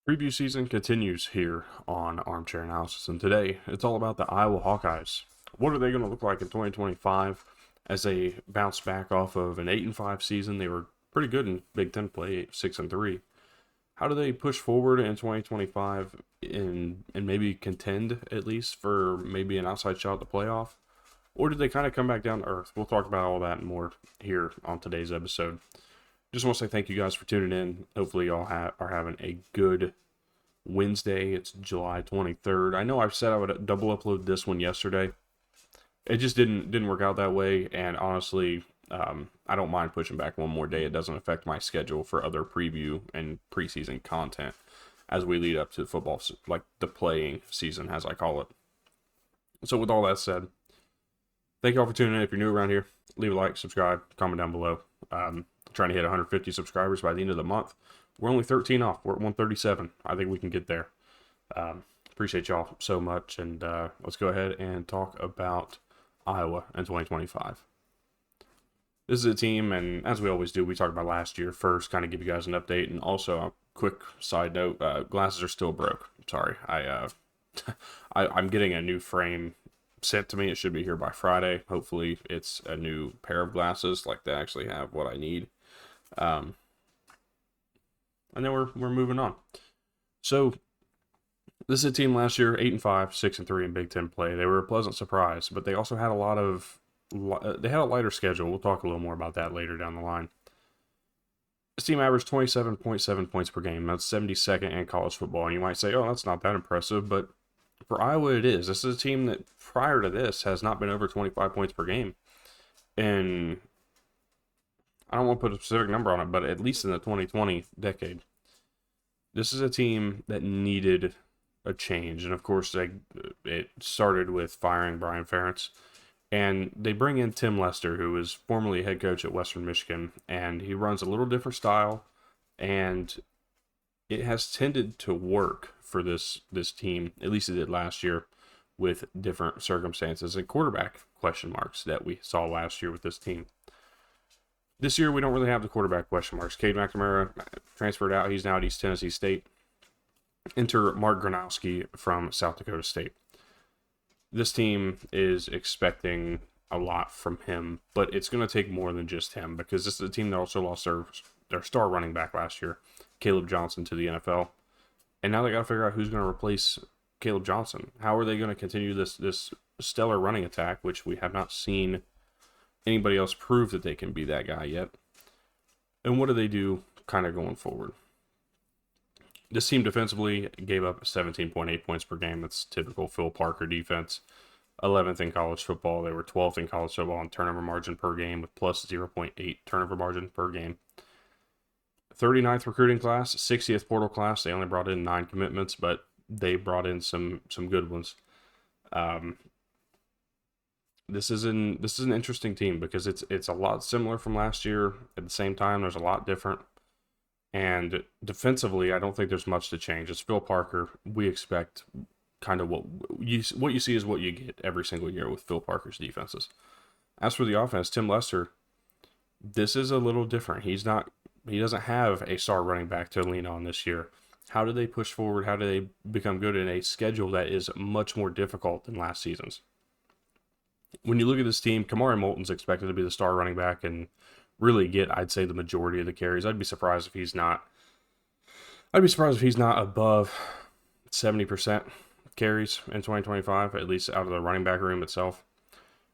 Preview season continues here on Armchair Analysis, and today it's all about the Iowa Hawkeyes. What are they going to look like in 2025 as they bounce back off of an 8-5 season? They were pretty good in Big Ten play, 6-3. How do they push forward in 2025 and maybe contend at least for maybe an outside shot at the playoff? Or do they kind of come back down to earth? We'll talk about all that and more here on today's episode. Just want to say thank you guys for tuning in. Hopefully y'all are having a good Wednesday. It's July 23rd. I know I've said I would double upload this one yesterday. It just didn't work out that way, and honestly, I don't mind pushing back one more day. It doesn't affect my schedule for other preview and preseason content as we lead up to football, like the playing season, as I call it. So with all that said, thank you all for tuning in. If you're new around here, leave a like, subscribe, comment down below. Trying to hit 150 subscribers by the end of the month. We're only 13 off. We're at 137. I think we can get there. Appreciate y'all so much. And let's go ahead and talk about Iowa in 2025. This is a team, and as we always do, we talk about last year first, kind of give you guys an update. And also, a quick side note, glasses are still broke. Sorry. I'm getting a new frame sent to me. It should be here by Friday. Hopefully, it's a new pair of glasses. Like, they actually have what I need. And then we're moving on. So this is a team last year, 8-5, 6-3 in Big Ten play. They were a pleasant surprise, but they also had they had a lighter schedule. We'll talk a little more about that later down the line. This team averaged 27.7 points per game. That's 72nd in college football. And you might say, oh, that's not that impressive, but for Iowa it is. This is a team that prior to this has not been over 25 points per game. And I don't want to put a specific number on it, but at least in the 2020 decade. This is a team that needed a change. And of course, it started with firing Brian Ferentz. And they bring in Tim Lester, who was formerly head coach at Western Michigan. And he runs a little different style. And it has tended to work for this team. At least it did last year with different circumstances and quarterback question marks that we saw last year with this team. This year, we don't really have the quarterback question marks. Cade McNamara transferred out. He's now at East Tennessee State. Enter Mark Gronowski from South Dakota State. This team is expecting a lot from him, but it's going to take more than just him because this is a team that also lost their star running back last year, Caleb Johnson, to the NFL. And now they got to figure out who's going to replace Caleb Johnson. How are they going to continue this stellar running attack, which we have not seen anybody else prove that they can be that guy yet? And what do they do kind of going forward? This team defensively gave up 17.8 points per game. That's typical Phil Parker defense. 11th in college football. They were 12th in college football on turnover margin per game with plus 0.8 turnover margin per game. 39th recruiting class, 60th portal class. They only brought in 9 commitments, but they brought in some good ones. This is an interesting team because it's a lot similar from last year. At the same time, there's a lot different. And defensively, I don't think there's much to change. It's Phil Parker. We expect kind of what you see is what you get every single year with Phil Parker's defenses. As for the offense, Tim Lester, this is a little different. He doesn't have a star running back to lean on this year. How do they push forward? How do they become good in a schedule that is much more difficult than last season's? When you look at this team, Kamari Moulton's expected to be the star running back and really get, I'd say, the majority of the carries. I'd be surprised if he's not above 70% carries in 2025, at least out of the running back room itself.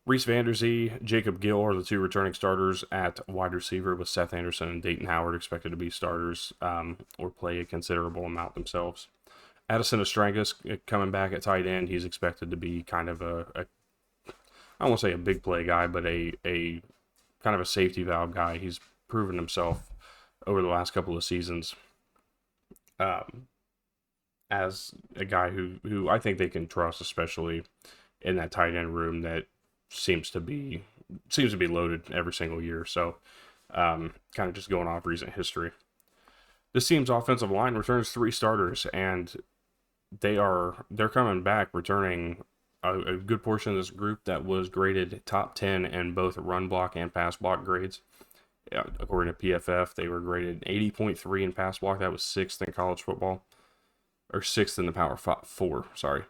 Reese Vanderzee, Jacob Gill are the 2 returning starters at wide receiver, with Seth Anderson and Dayton Howard expected to be starters or play a considerable amount themselves. Addison Astrangas coming back at tight end. He's expected to be kind of I don't want to say a big play guy, but a kind of a safety valve guy. He's proven himself over the last couple of seasons as a guy who I think they can trust, especially in that tight end room that seems to be loaded every single year. So kind of just going off recent history. This team's offensive line returns 3 starters, and they're coming back, returning a good portion of this group that was graded top 10 in both run block and pass block grades. According to PFF, they were graded 80.3 in pass block. That was 6th in college football. or sixth in the Power 4, sorry.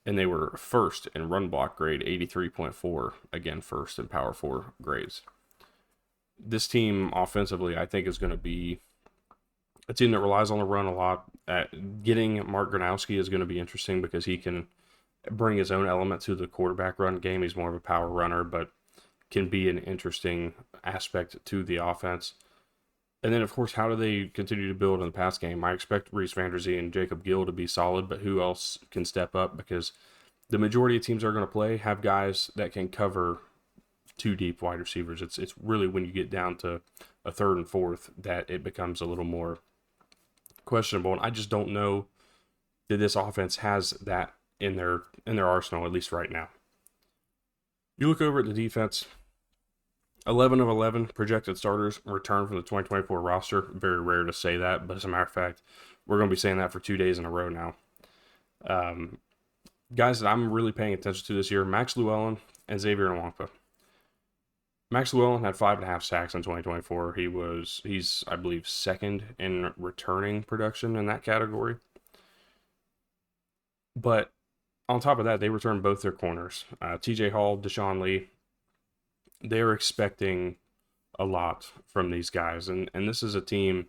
And they were first in run block grade, 83.4, again, first in Power 4 grades. This team offensively, I think, is going to be a team that relies on the run a lot. Getting Mark Gronowski is going to be interesting because he can bring his own element to the quarterback run game. He's more of a power runner, but can be an interesting aspect to the offense. And then, of course, how do they continue to build in the pass game? I expect Reese Vanderzee and Jacob Gill to be solid, but who else can step up? Because the majority of teams are going to play have guys that can cover two deep wide receivers. It's really when you get down to a third and fourth that it becomes a little more questionable. And I just don't know that this offense has that in their arsenal, at least right now. You look over at the defense, 11 of 11 projected starters return from the 2024 roster. Very rare to say that, but as a matter of fact, we're going to be saying that for 2 days in a row now. Guys that I'm really paying attention to this year, Max Llewellyn and Xavier Nwangpa. Max Llewellyn had 5.5 sacks in 2024. He's I believe second in returning production in that category. But on top of that, they returned both their corners. TJ Hall, Deshaun Lee, they're expecting a lot from these guys. And this is a team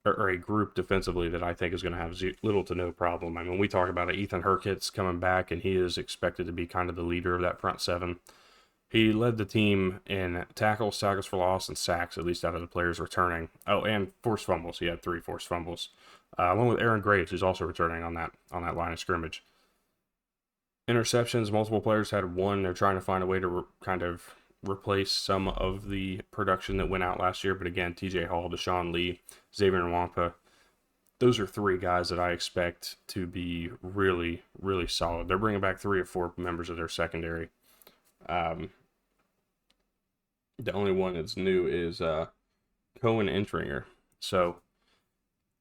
or a group defensively that I think is going to have little to no problem. I mean, we talk about it. Ethan Hurkitt's coming back, and he is expected to be kind of the leader of that front seven. He led the team in tackles for loss, and sacks, at least out of the players returning. Oh, and forced fumbles. He had 3 forced fumbles, along with Aaron Graves, who's also returning on that line of scrimmage. Interceptions, multiple players had 1. They're trying to find a way to kind of replace some of the production that went out last year. But again, TJ Hall, Deshaun Lee, Xavier Nwangpa, those are 3 guys that I expect to be really, really solid. They're bringing back 3 or 4 members of their secondary. The only one that's new is Cohen Entringer. So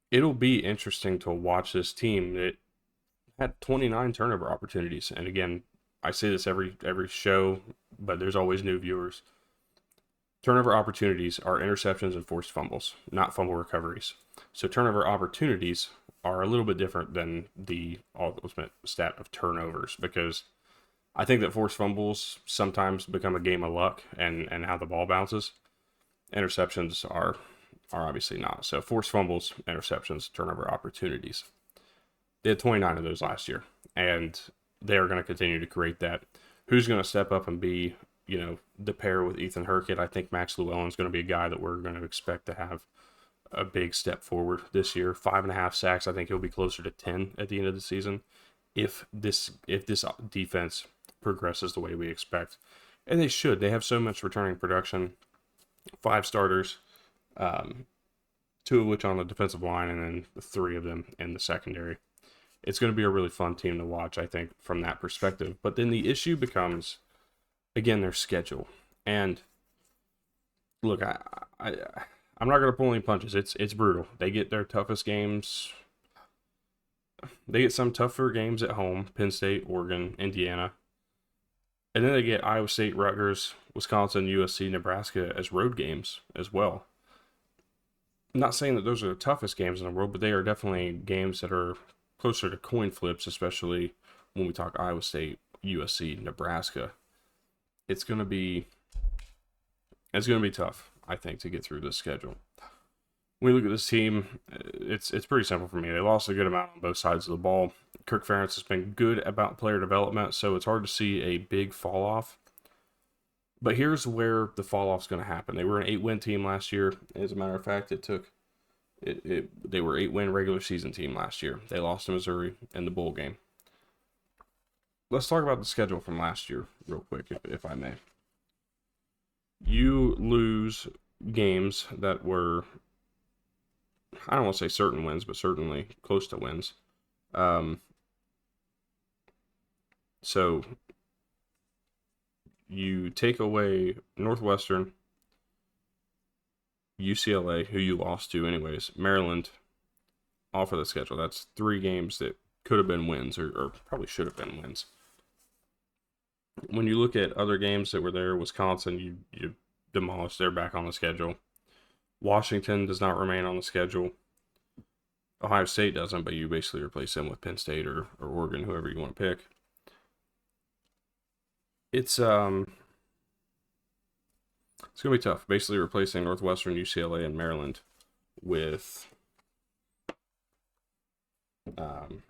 it'll be interesting to watch this team that had 29 turnover opportunities. And again, I say this every show, but there's always new viewers. Turnover opportunities are interceptions and forced fumbles, not fumble recoveries. So turnover opportunities are a little bit different than the ultimate stat of turnovers, because I think that forced fumbles sometimes become a game of luck and how the ball bounces. Interceptions are obviously not. So forced fumbles, interceptions, turnover opportunities. They had 29 of those last year, and they are going to continue to create that. Who's going to step up and be, the pair with Ethan Hurkitt? I think Max Llewellyn is going to be a guy that we're going to expect to have a big step forward this year. 5.5 sacks. I think he'll be closer to 10 at the end of the season if this defense progresses the way we expect. And they should. They have so much returning production. 5 starters, 2 of which on the defensive line, and then 3 of them in the secondary. It's going to be a really fun team to watch, I think, from that perspective. But then the issue becomes, again, their schedule. And look, I'm not going to pull any punches. It's brutal. They get their toughest games. They get some tougher games at home: Penn State, Oregon, Indiana. And then they get Iowa State, Rutgers, Wisconsin, USC, Nebraska as road games as well. I'm not saying that those are the toughest games in the world, but they are definitely games that are closer to coin flips, especially when we talk Iowa State, USC, Nebraska. It's going to be tough, I think, to get through this schedule. When we look at this team, it's pretty simple for me. They lost a good amount on both sides of the ball. Kirk Ferentz has been good about player development, so it's hard to see a big fall off. But here's where the fall off is going to happen. They were an 8-win team last year. As a matter of fact, they were 8-win regular season team last year. They lost to Missouri in the bowl game. Let's talk about the schedule from last year real quick, if I may. You lose games that were, I don't want to say certain wins, but certainly close to wins. So you take away Northwestern, UCLA, who you lost to anyways, Maryland, off of the schedule. That's 3 games that could have been wins, or probably should have been wins. When you look at other games that were there, Wisconsin, you demolished. They're back on the schedule. Washington does not remain on the schedule. Ohio State doesn't, but you basically replace them with Penn State or Oregon, whoever you want to pick. It's gonna be tough. Basically replacing Northwestern, UCLA, and Maryland with um,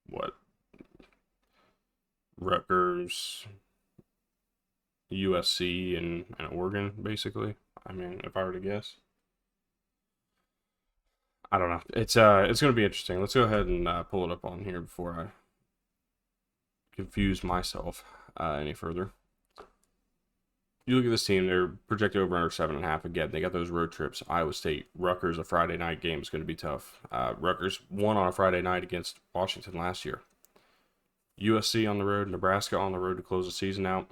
what Rutgers, USC, and Oregon, basically. I mean, if I were to guess, I don't know. It's gonna be interesting. Let's go ahead and pull it up on here before I confuse myself any further. You look at this team; they're projected over under 7.5 again. They got those road trips. Iowa State, Rutgers, a Friday night game is going to be tough. Rutgers won on a Friday night against Washington last year. USC on the road, Nebraska on the road to close the season out.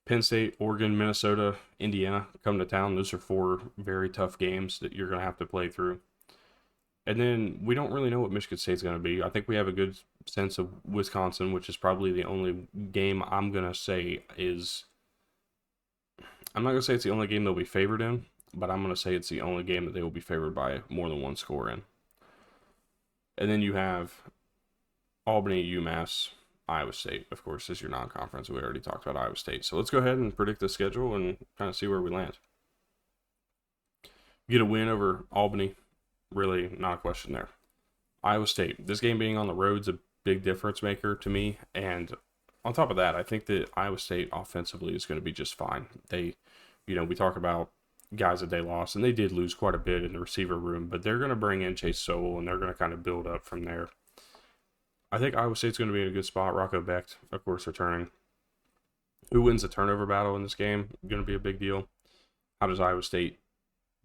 Penn State, Oregon, Minnesota, Indiana come to town. Those are 4 very tough games that you're going to have to play through. And then we don't really know what Michigan State's going to be. I think we have a good sense of Wisconsin, which is probably the only game I'm going to say is. I'm not going to say it's the only game they'll be favored in, but I'm going to say it's the only game that they will be favored by more than 1 score in. And then you have Albany, UMass, Iowa State, of course, is your non-conference. We already talked about Iowa State. So let's go ahead and predict the schedule and kind of see where we land. You get a win over Albany. Really not a question there. Iowa State, this game being on the road is a big difference maker to me. And on top of that, I think that Iowa State offensively is going to be just fine. We talk about guys that they lost, and they did lose quite a bit in the receiver room, but they're going to bring in Chase Sowell, and they're going to kind of build up from there. I think Iowa State's going to be in a good spot. Rocco Becht, of course, returning. Who wins the turnover battle in this game? Going to be a big deal. How does Iowa State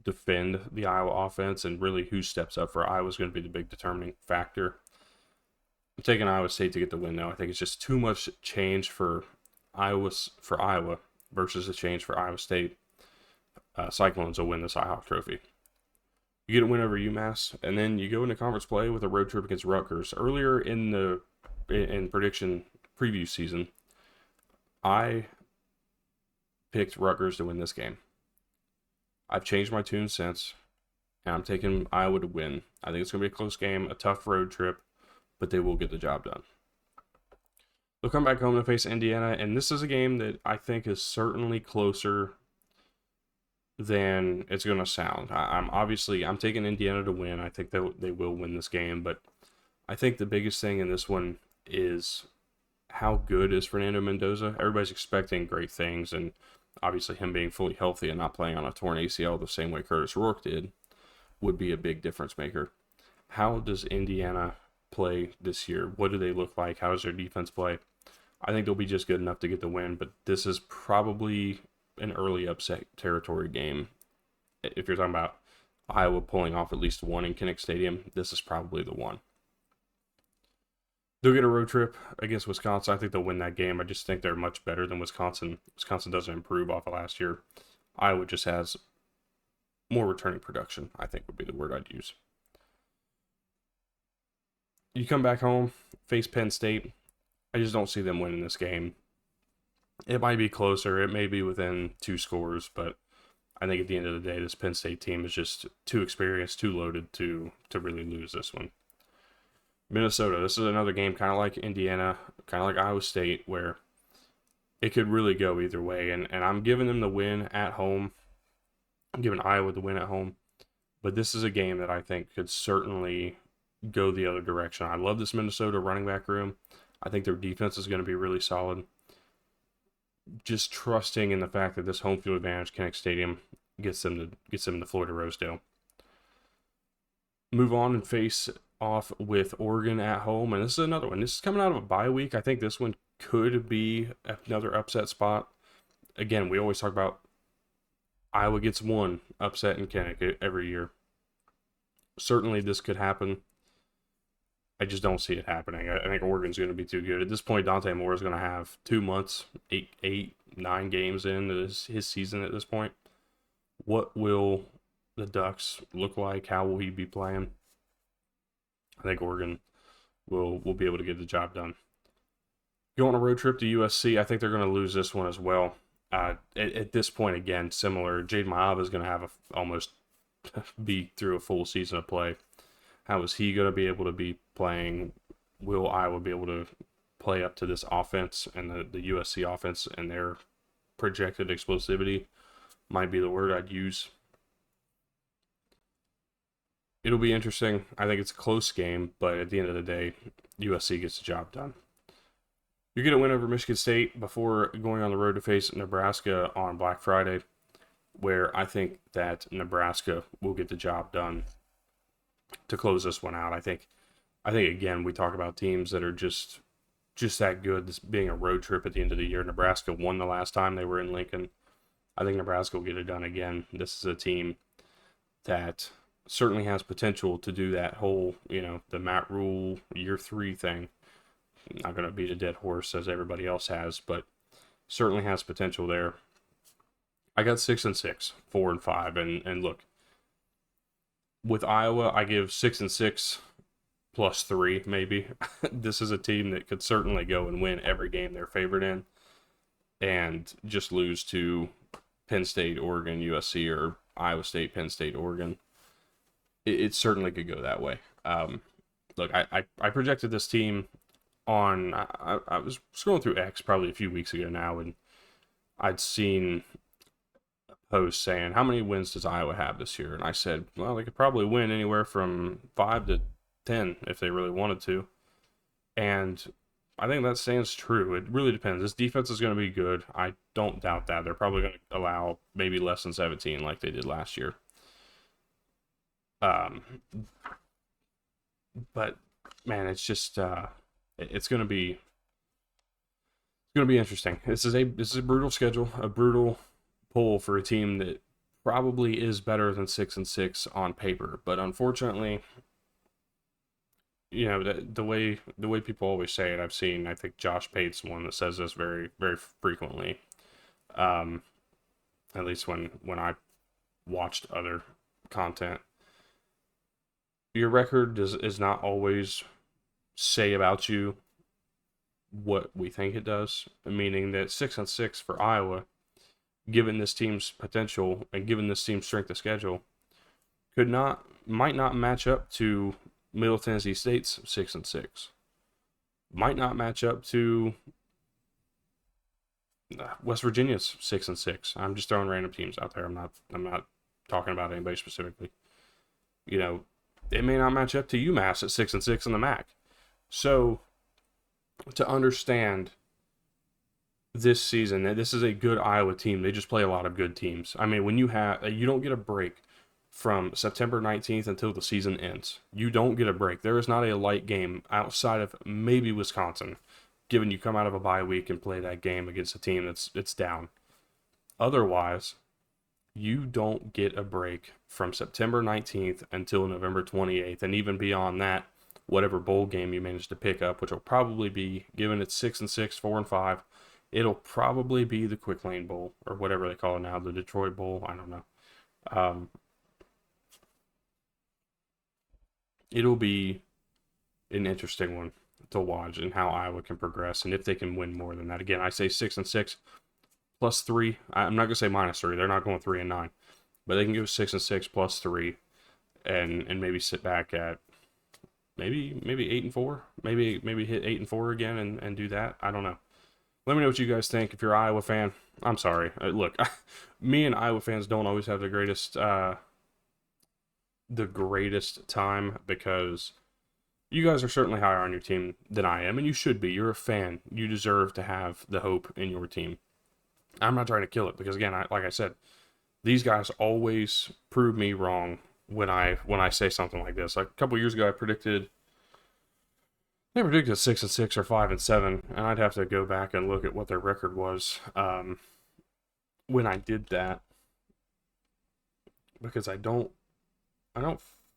defend the Iowa offense, and really who steps up for Iowa is going to be the big determining factor. I'm taking Iowa State to get the win, though. I think it's just too much change for Iowa versus a change for Iowa State. Cyclones will win the Cy-Hawk Trophy. You get a win over UMass, and then you go into conference play with a road trip against Rutgers. Earlier in prediction preview season, I picked Rutgers to win this game. I've changed my tune since, and I'm taking Iowa to win. I think it's going to be a close game, a tough road trip, but they will get the job done. They'll come back home to face Indiana, and this is a game that I think is certainly closer than it's going to sound. I'm taking Indiana to win. I think that they will win this game, but I think the biggest thing in this one is how good is Fernando Mendoza. Everybody's expecting great things, and obviously him being fully healthy and not playing on a torn ACL the same way Curtis Rourke did would be a big difference maker. How does Indiana play this year? What do they look like? How does their defense play? I think they'll be just good enough to get the win, but this is probably an early upset territory game. If you're talking about Iowa pulling off at least one in Kinnick Stadium, this is probably the one. They'll get a road trip against Wisconsin. I think they'll win that game. I just think they're much better than Wisconsin. Wisconsin doesn't improve off of last year. Iowa just has more returning production, I think would be the word I'd use. You come back home, face Penn State. I just don't see them winning this game. It might be closer. It may be within 2 scores, but I think at the end of the day, this Penn State team is just too experienced, too loaded to really lose this one. Minnesota, this is another game kind of like Indiana, kind of like Iowa State, where it could really go either way. And I'm giving them the win at home. I'm giving Iowa the win at home. But this is a game that I think could certainly go the other direction. I love this Minnesota running back room. I think their defense is going to be really solid. Just trusting in the fact that this home field advantage, Kinnick Stadium, gets them to Florida Rosedale. Move on and face off with Oregon at home, and this is another one. This is coming out of a bye week. I think this one could be another upset spot. Again, we always talk about Iowa gets one upset in Kinnick every year. Certainly this could happen. I just don't see it happening. I think Oregon's going to be too good. At this point, Dante Moore is going to have 2 months, 9 games into his season at this point. What will the Ducks look like? How will he be playing? I think Oregon will be able to get the job done. Go on a road trip to USC. I think they're going to lose this one as well. At this point, again, similar. Jade Maab is going to have almost be through a full season of play? How is he going to be able to be playing? Will Iowa be able to play up to this offense and the USC offense and their projected explosivity? Might be the word I'd use. It'll be interesting. I think it's a close game, but at the end of the day, USC gets the job done. You get a win over Michigan State before going on the road to face Nebraska on Black Friday, where I think that Nebraska will get the job done to close this one out. I think again, we talk about teams that are just that good, this being a road trip at the end of the year. Nebraska won the last time they were in Lincoln. I think Nebraska will get it done again. This is a team that certainly has potential to do that whole, the Matt Rule year 3 thing. Not going to beat a dead horse as everybody else has, but certainly has potential there. I got 6-6, 4-5, and look, with Iowa, I give 6-6 plus 3 maybe. This is a team that could certainly go and win every game they're favored in, and just lose to Penn State, Oregon, USC, or Iowa State, Penn State, Oregon. It certainly could go that way. Look, I projected this team on, I was scrolling through X probably a few weeks ago now, and I'd seen a post saying, how many wins does Iowa have this year? And I said, well, they could probably win anywhere from 5 to 10 if they really wanted to. And I think that stands true. It really depends. This defense is going to be good. I don't doubt that. They're probably going to allow maybe less than 17 like they did last year. But man, it's just it's going to be interesting. This is a brutal schedule, a brutal pull for a team that probably is better than 6-6 on paper, but unfortunately, the way people always say it, I think Josh Pate's one that says this very, very frequently. At least when I watched other content. Your record is not always say about you what we think it does, meaning that 6-6 for Iowa, given this team's potential and given this team's strength of schedule, might not match up to Middle Tennessee State's 6-6. Might not match up to West Virginia's 6-6. I'm just throwing random teams out there. I'm not talking about anybody specifically. It may not match up to UMass at 6-6 in the MAC. So, to understand this season, this is a good Iowa team. They just play a lot of good teams. I mean, when you don't get a break from September 19th until the season ends. You don't get a break. There is not a light game outside of maybe Wisconsin, given you come out of a bye week and play that game against a team that's down. Otherwise, you don't get a break from September 19th until November 28th, and even beyond that, whatever bowl game you manage to pick up, which will probably be, given it's 6-6, 4-5, it'll probably be the Quick Lane Bowl, or whatever they call it now, the Detroit Bowl, I don't know. It'll be an interesting one to watch and how Iowa can progress and if they can win more than that. Again, I say 6-6 plus 3. I'm not going to say minus 3. They're not going 3-9. But they can go 6-6 plus 3 and maybe sit back at maybe 8-4. Maybe hit 8-4 again and do that. I don't know. Let me know what you guys think. If you're an Iowa fan, I'm sorry. Look, me and Iowa fans don't always have the greatest time because you guys are certainly higher on your team than I am, and you should be. You're a fan. You deserve to have the hope in your team. I'm not trying to kill it because, again, like I said, these guys always prove me wrong when I say something like this. Like a couple years ago, they predicted 6-6 or 5-7, and I'd have to go back and look at what their record was when I did that because I don't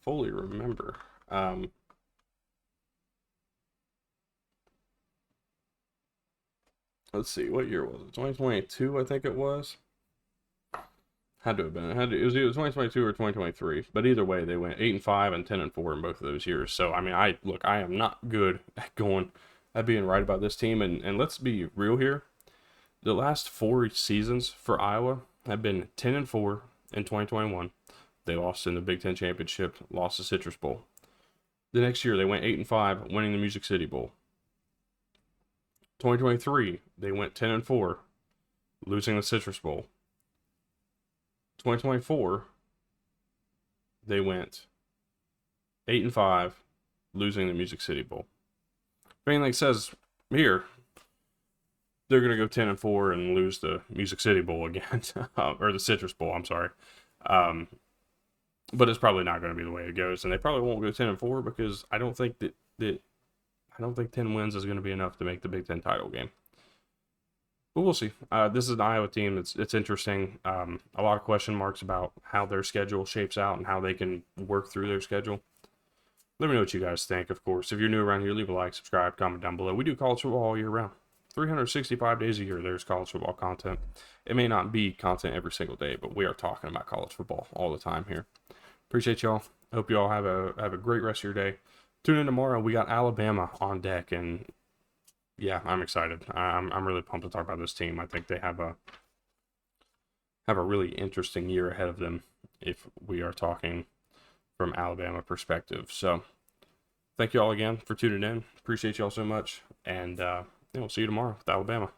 fully remember. Let's see, what year was it? 2022, I think it was. Had to have been. It was either 2022 or 2023. But either way, they went 8-5 and 10-4 in both of those years. So I mean, I am not good at being right about this team. And let's be real here. The last 4 seasons for Iowa have been 10-4 in 2021, They lost in the Big Ten Championship, lost the Citrus Bowl. The next year, they went 8-5, winning the Music City Bowl. 2023, they went 10-4, losing the Citrus Bowl. 2024, they went 8-5, losing the Music City Bowl. If anything says here, they're going to go 10-4 and lose the Music City Bowl again, or the Citrus Bowl, I'm sorry. But it's probably not going to be the way it goes, and they probably won't go 10-4 because I don't think that I don't think 10 wins is going to be enough to make the Big Ten title game. But we'll see. This is an Iowa team. It's interesting. A lot of question marks about how their schedule shapes out and how they can work through their schedule. Let me know what you guys think, of course. If you're new around here, leave a like, subscribe, comment down below. We do college football all year round. 365 days a year, there's college football content. It may not be content every single day, but we are talking about college football all the time here. Appreciate y'all. Hope you all have a great rest of your day. Tune in tomorrow. We got Alabama on deck, and yeah, I'm excited. I'm really pumped to talk about this team. I think they have a really interesting year ahead of them if we are talking from Alabama perspective. So thank you all again for tuning in. Appreciate y'all so much, and we'll see you tomorrow with Alabama.